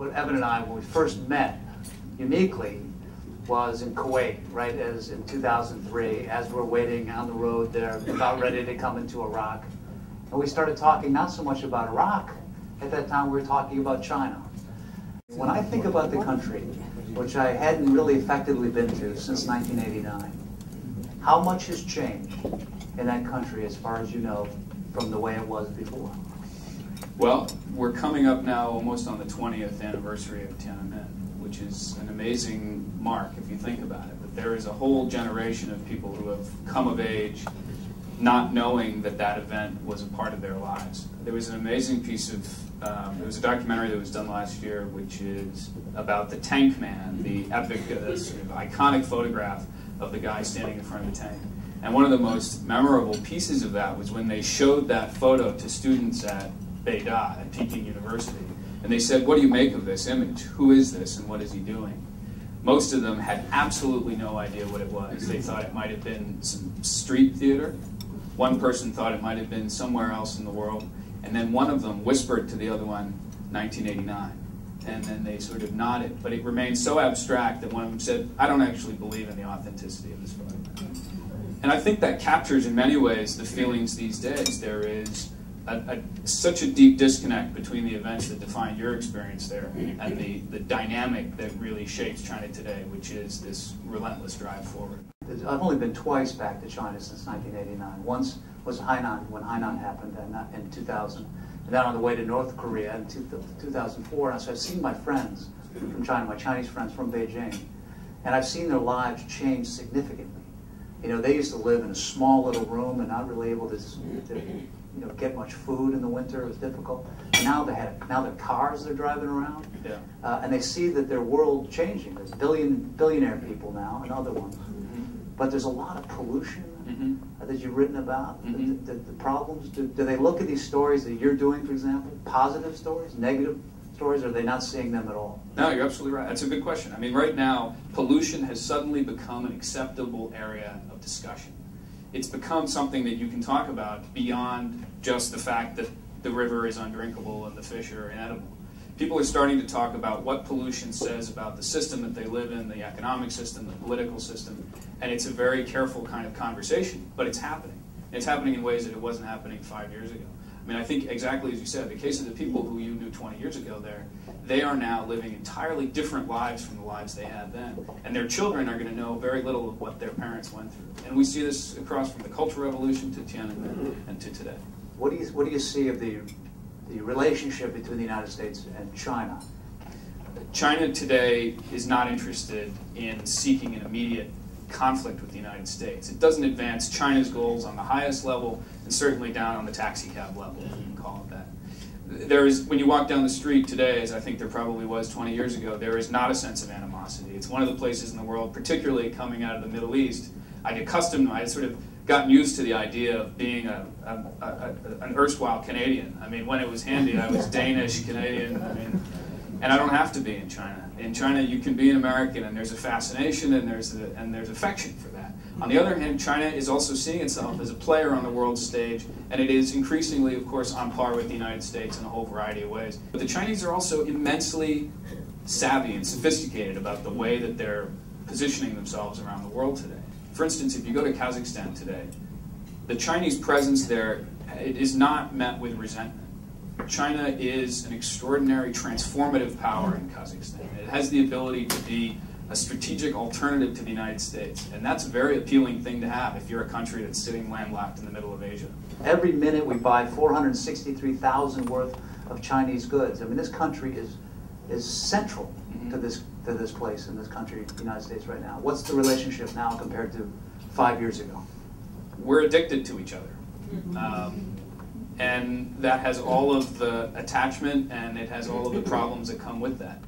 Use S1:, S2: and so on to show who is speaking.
S1: what Evan and I, when we first met, uniquely, was in Kuwait, right, as in 2003, as we're waiting on the road there, about ready to come into Iraq. And we started talking not so much about Iraq. At that time, we were talking about China. When I think about the country, which I hadn't really effectively been to since 1989, how much has changed in that country, as far as you know, from the way it was before?
S2: Well, we're coming up now almost on the 20th anniversary of Tiananmen, which is an amazing mark if you think about it. But there is a whole generation of people who have come of age not knowing that that event was a part of their lives. There was an amazing piece of, there was a documentary that was done last year, which is about the Tank Man, the epic, sort of iconic photograph of the guy standing in front of the tank. And one of the most memorable pieces of that was when they showed that photo to students at Beida, at Peking University. And they said, what do you make of this image? Who is this and what is he doing? Most of them had absolutely no idea what it was. They thought it might have been some street theater. One person thought it might have been somewhere else in the world. And then one of them whispered to the other one, 1989. And then they sort of nodded. But it remained so abstract that one of them said, I don't actually believe in the authenticity of this photograph. And I think that captures in many ways the feelings these days. There is such a deep disconnect between the events that define your experience there and the dynamic that really shapes China today, which is this relentless drive forward.
S1: I've only been twice back to China since 1989. Once was Hainan, when Hainan happened in 2000, and then on the way to North Korea in 2004. And so I've seen my friends from China, my Chinese friends from Beijing, and I've seen their lives change significantly. You know, they used to live in a small little room and not really able to get much food in the winter. It was difficult. And now the cars they're driving around,
S2: yeah.
S1: And they see that their world changing. There's billionaire people now and other ones, but there's a lot of pollution that you've written about. The problems. Do they look at these stories that you're doing, for example, positive stories, negative stories, or are they not seeing them at all?
S2: No, you're absolutely right. That's a good question. I mean, right now, pollution has suddenly become an acceptable area of discussion. It's become something that you can talk about beyond just the fact that the river is undrinkable and the fish are inedible. People are starting to talk about what pollution says about the system that they live in, the economic system, the political system, and it's a very careful kind of conversation, but it's happening. It's happening in ways that it wasn't happening 5 years ago. I mean, I think exactly as you said, the case of the people who you knew 20 years ago there, they are now living entirely different lives from the lives they had then. And their children are going to know very little of what their parents went through. And we see this across from the Cultural Revolution to Tiananmen and to today.
S1: What do you see of the relationship between the United States and China?
S2: China today is not interested in seeking an immediate conflict with the United States. It doesn't advance China's goals on the highest level and certainly down on the taxi cab level, if you can call it that. There is, when you walk down the street today, as I think there probably was 20 years ago, there is not a sense of animosity. It's one of the places in the world, particularly coming out of the Middle East, I had sort of gotten used to the idea of being an erstwhile Canadian. I mean, when it was handy, I was Danish, Canadian, and I don't have to be in China. In China, you can be an American, and there's a fascination, and there's affection for that. On the other hand, China is also seeing itself as a player on the world stage, and it is increasingly, of course, on par with the United States in a whole variety of ways. But the Chinese are also immensely savvy and sophisticated about the way that they're positioning themselves around the world today. For instance, if you go to Kazakhstan today, the Chinese presence there is not met with resentment. China is an extraordinary transformative power in Kazakhstan. It has the ability to be a strategic alternative to the United States, and that's a very appealing thing to have if you're a country that's sitting landlocked in the middle of Asia.
S1: Every minute we buy 463,000 worth of Chinese goods. I mean, this country is central to this place in this country, the United States, right now. What's the relationship now compared to 5 years ago?
S2: We're addicted to each other. And that has all of the attachment, and it has all of the problems that come with that.